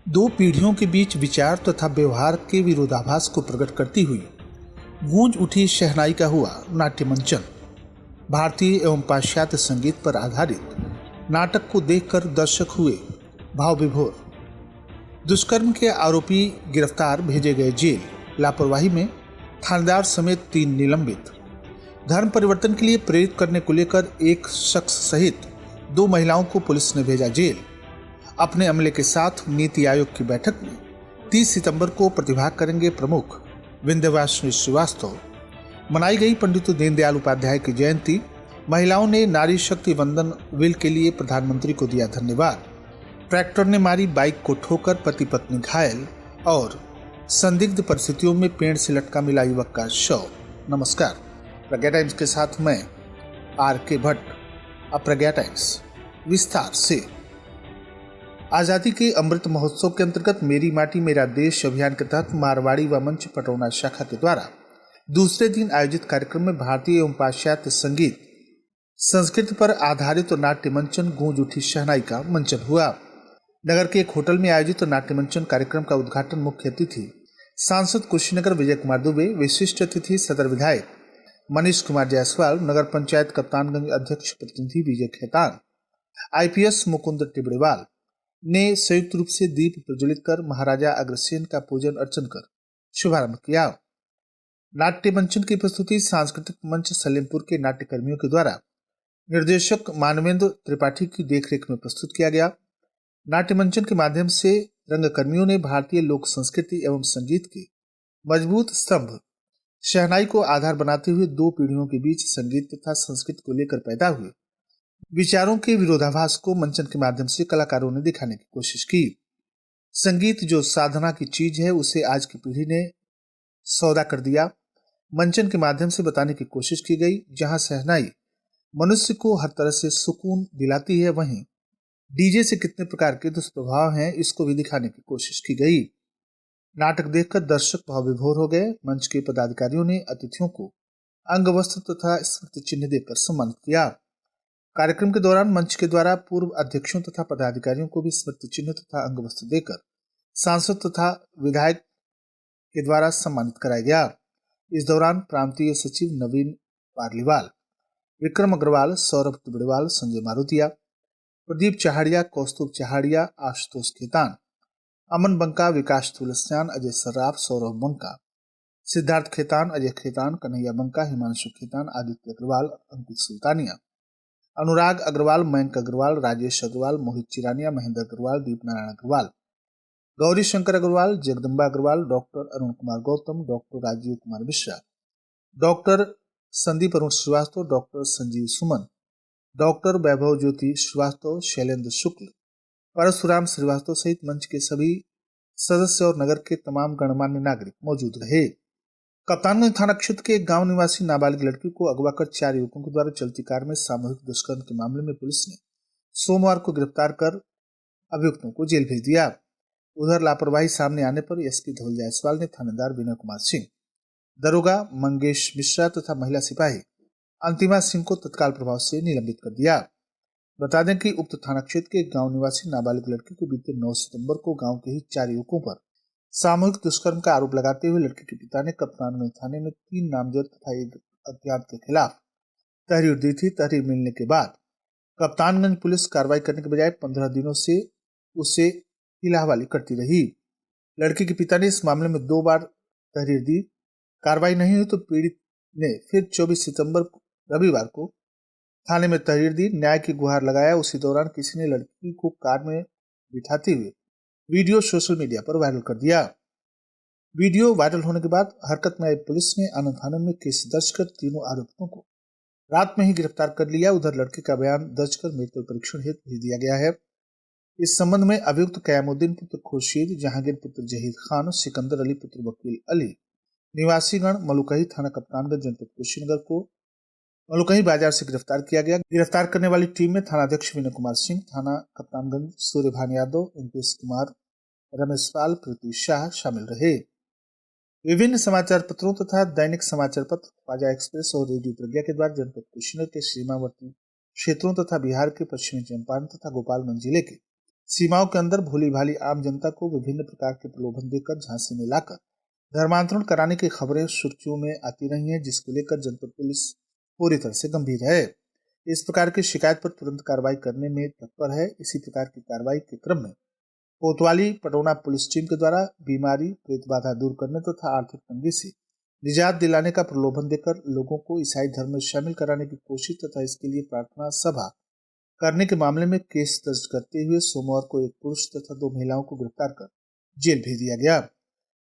दो पीढ़ियों के बीच विचार तथा व्यवहार के विरोधाभास को प्रकट करती हुई गूंज उठी शहनाई का हुआ नाट्य मंचन। भारतीय एवं पाश्चात्य संगीत पर आधारित नाटक को देखकर दर्शक हुए भाव विभोर। दुष्कर्म के आरोपी गिरफ्तार, भेजे गए जेल। लापरवाही में थानेदार समेत 3 निलंबित। धर्म परिवर्तन के लिए प्रेरित करने को लेकर एक शख्स सहित 2 महिलाओं को पुलिस ने भेजा जेल। अपने अमले के साथ नीति आयोग की बैठक में 30 सितंबर को प्रतिभाग करेंगे प्रमुख विंध्यवासिनी श्रीवास्तव। मनाई गई पंडित दीनदयाल उपाध्याय की जयंती। महिलाओं ने नारी शक्ति वंदन विल के लिए प्रधानमंत्री को दिया धन्यवाद। ट्रैक्टर ने मारी बाइक को ठोकर, पति पत्नी घायल। और संदिग्ध परिस्थितियों में पेड़ से लटका मिला युवक का शव। नमस्कार, प्रज्ञा टाइम्स के साथ मैं RK भट्ट। अब प्रज्ञा टाइम्स विस्तार से। आजादी के अमृत महोत्सव के अंतर्गत मेरी माटी मेरा देश अभियान के तहत मारवाड़ी व मंच पटौना शाखा के द्वारा दूसरे दिन आयोजित कार्यक्रम में भारतीय एवं पाश्चात्य संगीत संस्कृति पर आधारित नाट्य मंचन गूंज उठी शहनाई का मंचन हुआ। नगर के एक होटल में आयोजित नाट्य मंचन कार्यक्रम का उद्घाटन मुख्य अतिथि सांसद कुशीनगर विजय कुमार दुबे, विशिष्ट अतिथि सदर विधायक मनीष कुमार जायसवाल, नगर पंचायत कप्तानगंज अध्यक्ष प्रतिनिधि विजय खेतान, IPS मुकुंद टिबड़ेवाल ने संयुक्त रूप से दीप प्रज्वलित कर महाराजा अग्रसेन का पूजन अर्चन कर शुभारंभ किया। नाट्य मंचन की प्रस्तुति सांस्कृतिक मंच सलेमपुर के नाट्य कर्मियों के द्वारा निर्देशक मानवेंद्र त्रिपाठी की देखरेख में प्रस्तुत किया गया। नाट्य मंचन के माध्यम से रंगकर्मियों ने भारतीय लोक संस्कृति एवं संगीत के मजबूत स्तंभ शहनाई को आधार बनाते हुए 2 पीढ़ियों के बीच संगीत तथा संस्कृति को लेकर पैदा हुए विचारों के विरोधाभास को मंचन के माध्यम से कलाकारों ने दिखाने की कोशिश की। संगीत जो साधना की चीज है, उसे आज की पीढ़ी ने सौदा कर दिया। मंचन के माध्यम से बताने की कोशिश की गई, जहां शहनाई मनुष्य को हर तरह से सुकून दिलाती है, वहीं डीजे से कितने प्रकार के दुष्प्रभाव हैं, इसको भी दिखाने की कोशिश की गई। नाटक देखकर दर्शक भाव विभोर हो गए। मंच के पदाधिकारियों ने अतिथियों को अंग वस्त्र तथा स्मृति चिन्ह देकर सम्मानित किया। कार्यक्रम के दौरान मंच के द्वारा पूर्व अध्यक्षों तथा पदाधिकारियों को भी स्मृति चिन्ह तथा अंग वस्त्र देकर सांसद तथा विधायक के द्वारा सम्मानित कराया गया। इस दौरान प्रांतीय सचिव Naveen Parliwal, Vikram Agarwal, Saurabh Tibrewal, Sanjay Marutiya, Pradeep Chahariya, Kaustubh Chahariya, Ashutosh Khetan, Aman Banka, Vikas Tulsiyan, Ajay Sarraf, Saurabh Banka, Siddharth Khetan, Ajay Khetan, Kanhaiya Banka, Himanshu Khetan, Aditya Agarwal, Ankit Sultania, Anurag Agarwal, Mayank Agarwal, Rajesh Agarwal, Mohit Chirania, Mahendra Agarwal, Deep Narayan Agarwal, Gauri Shankar Agarwal, Jagdamba Agarwal, doctor Arun Kumar Gautam, doctor Rajiv Kumar Mishra, doctor Sandeep Arun Srivastava, doctor Sanjeev सुमन, डॉक्टर वैभव ज्योति श्रीवास्तव, शैलेंद्र शुक्ल, परशुराम श्रीवास्तव सहित मंच के सभी सदस्य और नगर के तमाम गणमान्य नागरिक मौजूद रहे। कप्तानगंज थाना क्षेत्र के एक गांव निवासी नाबालिग लड़की को अगवा कर 4 युवकों के द्वारा चलती कार में सामूहिक दुष्कर्म के मामले में पुलिस ने सोमवार को गिरफ्तार कर अभियुक्तों को जेल भेज दिया। उधर लापरवाही सामने आने पर SP धवल जायसवाल ने थानेदार विनय कुमार सिंह, दरोगा मंगेश मिश्रा तथा महिला सिपाही अंतिमा सिंह को तत्काल प्रभाव से निलंबित कर दिया। बता दें कि उक्त थाना क्षेत्र के एक गांव निवासी नाबालिग लड़की को बीते 9 सितंबर को गांव के ही 4 युवकों पर सामूहिक दुष्कर्म का आरोप लगाते हुए लड़की के पिता ने कप्तानगंज थाने में 3 नामजद तथा एक अज्ञात के खिलाफ तहरीर दी थी। तहरीर मिलने के बाद कप्तानगंज पुलिस कार्रवाई करने के बजाय 15 दिनों से उसे हिलाहवाली करती रही। लड़की के पिता ने इस मामले में 2 बार तहरीर दी। कार्रवाई नहीं हुई तो पीड़ित ने फिर 24 सितंबर रविवार को थाने में तहरीर दी, न्याय की गुहार लगाया। उसी दौरान किसी ने लड़की को कार में बिठाते हुए वीडियो सोशल मीडिया पर वायरल कर दिया। वीडियो वायरल होने के बाद हरकत में आई पुलिस ने आनंद थाना में केस दर्ज कर तीनों आरोपियों को रात में ही गिरफ्तार कर लिया। उधर लड़के का बयान दर्ज कर मेडिकल परीक्षण हेतु भेज दिया गया है। इस संबंध में अभियुक्त कयामुद्दीन पुत्र खुर्शीद, जहांगीर पुत्र जहीर खान, सिकंदर अली पुत्र वकील अली, निवासीगण मलुकही थाना कप्तानगंज जनपद कुशीनगर को मलुकही बाजार से गिरफ्तार किया गया। गिरफ्तार करने वाली टीम में थानाध्यक्ष विनय कुमार सिंह, थाना कप्तानगंज सूर्यभान यादव, अंकेश कुमार, रमेश पाल, प्रीति शाह शामिल रहे। विभिन्न समाचार पत्रों तथा दैनिक समाचार पत्र, ख्वाजा एक्सप्रेस और रेडियो प्रज्ञा के द्वारा जनपद कुशीनगर के सीमावर्ती क्षेत्रों तथा बिहार के पश्चिमी चंपारण तथा गोपालगंज जिले के सीमाओं के अंदर भोली भाली आम जनता को विभिन्न प्रकार के प्रलोभन देकर झांसी में लाकर धर्मांतरण कराने की खबरें सुर्खियों में आती रही हैं, जिसको लेकर जनपद पुलिस पूरी तरह से गंभीर है। इस प्रकार की शिकायत पर तुरंत कार्रवाई करने में तत्पर है। इसी प्रकार की कार्रवाई के क्रम में कोतवाली पटौना पुलिस टीम के द्वारा बीमारी, प्रेत बाधा दूर करने तथा आर्थिक तंगी से निजात दिलाने का प्रलोभन देकर लोगों को ईसाई धर्म में शामिल कराने की कोशिश तथा इसके लिए प्रार्थना सभा करने के मामले में केस दर्ज करते हुए सोमवार को एक पुरुष तथा 2 महिलाओं को गिरफ्तार कर जेल भेज दिया गया।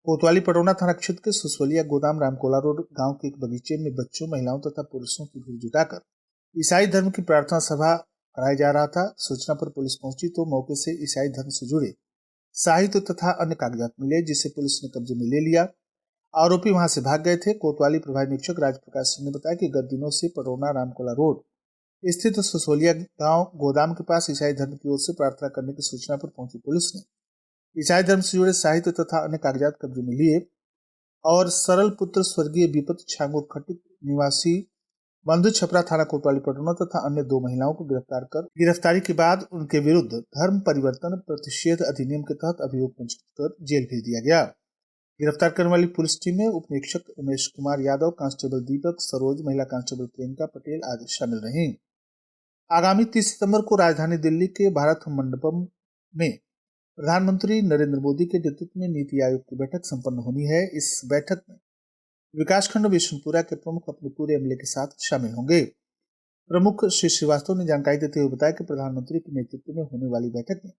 कोतवाली पटौना थाना क्षेत्र के सुसवलिया गोदाम रामकोला रोड गांव के एक बगीचे में बच्चों, महिलाओं तथा पुरुषों की भीड़ जुटाकर ईसाई धर्म की प्रार्थना सभा कराया जा रहा था। सूचना पर पुलिस पहुंची तो मौके से ईसाई धर्म से जुड़े साहित्य तथा अन्य कागजात मिले, जिसे पुलिस ने कब्जे में ले लिया। आरोपी वहां से भाग गए थे। कोतवाली प्रभारी निरीक्षक राजप्रकाश सिंह ने बताया कि गत दिनों से पटौना रामकोला रोड स्थित सुसवलिया गांव गोदाम के पास ईसाई धर्म की ओर से प्रार्थना करने की सूचना पर पहुंची पुलिस ने ईसाई धर्म से जुड़े साहित्य तथा अन्य कागजात कब्जे में लिए और सरल पुत्र स्वर्गीय विपत छांगुर खटिक निवासी बंधु छपरा थाना कोतवाली पटौना तथा अन्य 2 महिलाओं को गिरफ्तार कर गिरफ्तारी के बाद उनके विरुद्ध धर्म परिवर्तन प्रतिषेध अधिनियम के तहत अभियोग पंजीकृत कर जेल भेज दिया गया। गिरफ्तार करने वाली पुलिस टीम में उप निरीक्षक उमेश कुमार यादव, कांस्टेबल दीपक सरोज, महिला कांस्टेबल प्रियंका पटेल आदि शामिल रहीं। आगामी 30 सितंबर को राजधानी दिल्ली के भारत मंडपम में प्रधानमंत्री नरेंद्र मोदी के नेतृत्व में नीति आयोग की बैठक संपन्न होनी है। इस बैठक में विकासखंड बिशनपुरा के प्रमुख अपने पूरे अमले के साथ शामिल होंगे। प्रमुख श्री श्रीवास्तव ने जानकारी देते हुए बताया कि प्रधानमंत्री के नेतृत्व में होने वाली बैठक में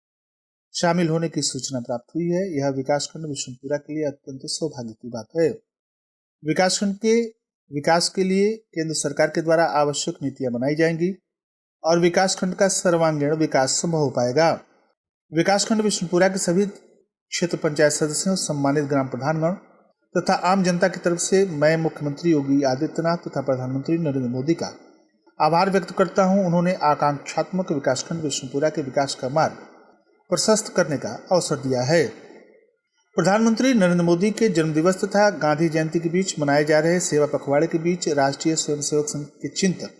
शामिल होने की सूचना प्राप्त हुई है। यह विकासखंड बिशनपुरा के लिए अत्यंत सौभाग्य की बात है। विकासखंड के विकास के लिए केंद्र सरकार के द्वारा आवश्यक नीतियां बनाई जाएंगी और विकासखंड का सर्वांगीण विकास संभव हो पाएगा। विकासखंड बिशनपुरा के सभी क्षेत्र पंचायत सदस्यों, सम्मानित ग्राम प्रधानगण तथा आम जनता की तरफ से मैं मुख्यमंत्री योगी आदित्यनाथ तथा प्रधानमंत्री नरेंद्र मोदी का आभार व्यक्त करता हूं। उन्होंने आकांक्षात्मक विकासखंड बिशनपुरा के विकास का मार्ग प्रशस्त करने का अवसर दिया है। प्रधानमंत्री नरेंद्र मोदी के जन्मदिवस तथा गांधी जयंती के बीच मनाए जा रहे सेवा पखवाड़े के बीच राष्ट्रीय स्वयंसेवक संघ के चिंतक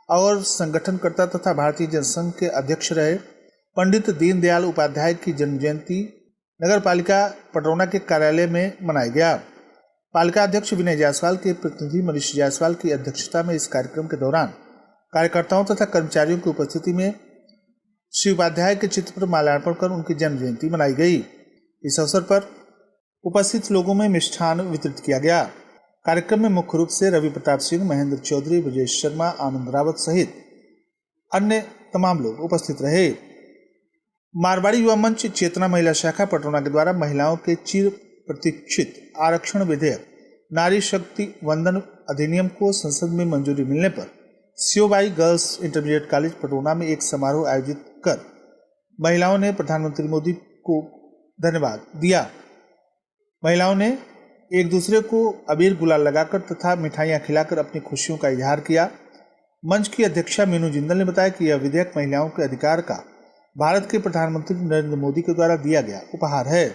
और संगठनकर्ता तथा भारतीय जनसंघ के अध्यक्ष रहे पंडित दीनदयाल उपाध्याय की जन्म जयंती नगर पालिका पटौना के कार्यालय में मनाया गया। पालिका अध्यक्ष विनय जायसवाल के प्रतिनिधि मनीष जायसवाल की अध्यक्षता में इस कार्यक्रम के दौरान कार्यकर्ताओं तथा कर्मचारियों की उपस्थिति में श्री उपाध्याय के चित्र पर माल्यार्पण कर उनकी जन्म जयंती मनाई गई। इस अवसर पर उपस्थित लोगों में मिष्ठान वितरित किया गया। कार्यक्रम में मुख्य रूप से रवि प्रताप सिंह, महेंद्र चौधरी, ब्रजेश शर्मा, आनंद रावत सहित अन्य तमाम लोग उपस्थित रहे। मारवाड़ी युवा मंच चेतना महिला शाखा पटौना के द्वारा महिलाओं के चिर प्रतीक्षित आरक्षण विधेयक नारी शक्ति वंदन अधिनियम को संसद में मंजूरी मिलने पर सीओबाई गर्ल्स इंटरमीडिएट कॉलेज पटौना में एक समारोह आयोजित कर महिलाओं ने प्रधानमंत्री मोदी को धन्यवाद दिया। महिलाओं ने एक दूसरे को अबीर गुलाल लगाकर तथा मिठाइयां खिलाकर अपनी खुशियों का इजहार किया। मंच की अध्यक्षा मीनू जिंदल ने बताया कि यह विधेयक महिलाओं के अधिकार का भारत के प्रधानमंत्री नरेंद्र मोदी के द्वारा दिया गया उपहार है।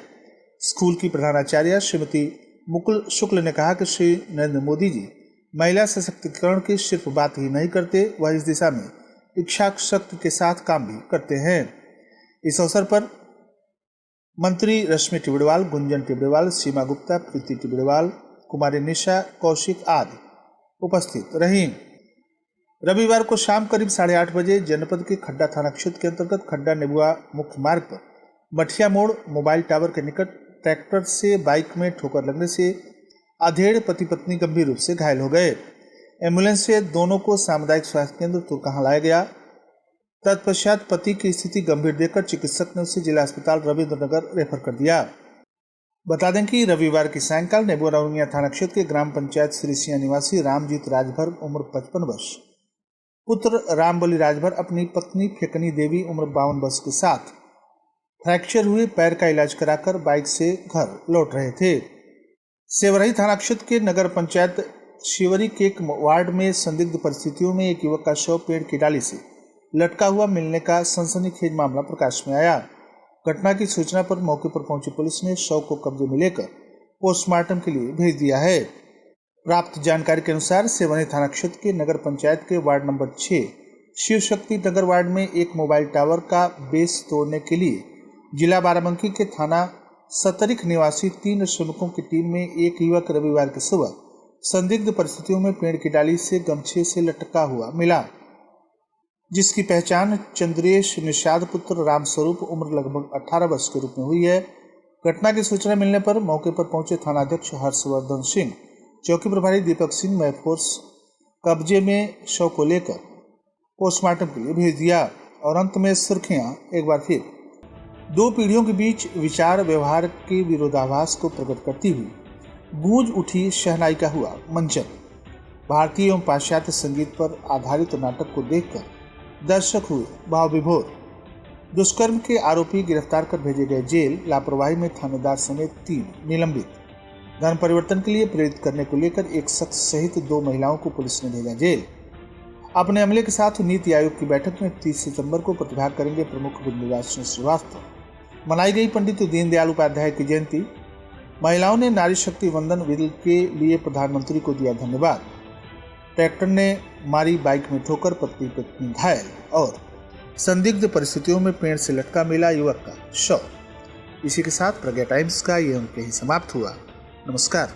स्कूल की प्रधानाचार्य श्रीमती मुकुल शुक्ल ने कहा कि श्री नरेंद्र मोदी जी महिला सशक्तिकरण की सिर्फ बात ही नहीं करते, वह इस दिशा में इच्छा शक्ति के साथ काम भी करते हैं। इस अवसर पर मंत्री रश्मि टिबड़वाल, गुंजन टिबड़वाल, सीमा गुप्ता, प्रीति टिबड़वाल, कुमारी निशा कौशिक आदि उपस्थित रहीं। रविवार को शाम करीब 8:30 बजे जनपद के खड्डा थाना क्षेत्र के अंतर्गत खड्डा नेबुआ मुख्य मार्ग पर मठिया मोड़ मोबाइल टावर के निकट ट्रैक्टर से बाइक में ठोकर लगने से अधेड़ पति पत्नी गंभीर रूप से घायल हो गए। एम्बुलेंस से दोनों को सामुदायिक स्वास्थ्य केंद्र तुरकहां लाया गया। तत्पश्चात पति की स्थिति गंभीर देखकर चिकित्सक ने उसे जिला अस्पताल रविंद्रनगर रेफर कर दिया। बता दें कि रविवार की सायंकाल नेबुआ रौनिया थाना क्षेत्र के ग्राम पंचायत श्रीसिया निवासी रामजीत राजभर उम्र 55 वर्ष, पुत्र रामबली राजभर अपनी पत्नी फेकनी देवी उम्र 52 वर्ष के साथ फ्रैक्चर हुए पैर का इलाज कराकर बाइक से घर लौट रहे थे। सेवरही थाना क्षेत्र के नगर पंचायत शिवरी के एक वार्ड में संदिग्ध परिस्थितियों में एक युवक का शव पेड़ की डाली से लटका हुआ मिलने का सनसनीखेज मामला प्रकाश में आया। घटना की सूचना पर मौके पर पहुंची पुलिस ने शव को कब्जे में लेकर पोस्टमार्टम के लिए भेज दिया है। प्राप्त जानकारी के अनुसार सेवरही थाना क्षेत्र के नगर पंचायत के ward number 6 Shiv Shakti Nagar ward में एक मोबाइल टावर का बेस तोड़ने के लिए जिला बाराबंकी के थाना सतरिख निवासी 3 श्रमिकों की टीम में एक युवक रविवार की सुबह संदिग्ध परिस्थितियों में पेड़ की डाली से गमछे से लटका हुआ मिला, जिसकी पहचान चंद्रेश निषाद पुत्र रामस्वरूप उम्र लगभग 18 वर्ष के रूप में हुई है। घटना की सूचना मिलने पर मौके पर पहुंचे थानाध्यक्ष हर्षवर्धन सिंह, चौकी प्रभारी दीपक सिंह मैफोर्स कब्जे में शव को लेकर पोस्टमार्टम के लिए भेज दिया। और अंत में सुर्खियां एक बार फिर। 2 पीढ़ियों के बीच विचार व्यवहार के विरोधाभास को प्रकट करती हुई गूंज उठी शहनाई का हुआ मंचन। भारतीय एवं पाश्चात्य संगीत पर आधारित नाटक को देखकर दर्शक हुए भाव विभोर। दुष्कर्म के आरोपी गिरफ्तार कर भेजे गए जेल। लापरवाही में थानेदार समेत 3 निलंबित। धर्म परिवर्तन के लिए प्रेरित करने को लेकर एक शख्स सहित 2 महिलाओं को पुलिस ने भेजा जेल। अपने अमले के साथ नीति आयोग की बैठक में 30 सितंबर को प्रतिभाग करेंगे प्रमुख बिंदुवासिनी श्रीवास्तव। मनाई गई पंडित दीनदयाल उपाध्याय की जयंती। महिलाओं ने नारी शक्ति वंदन बिल के लिए प्रधानमंत्री को दिया धन्यवाद। ट्रैक्टर ने मारी बाइक में ठोकर, पत्नी घायल। और संदिग्ध परिस्थितियों में पेड़ से लटका मिला युवक का शव। इसी के साथ प्रज्ञा टाइम्स का ये अंक ही समाप्त हुआ। नमस्कार।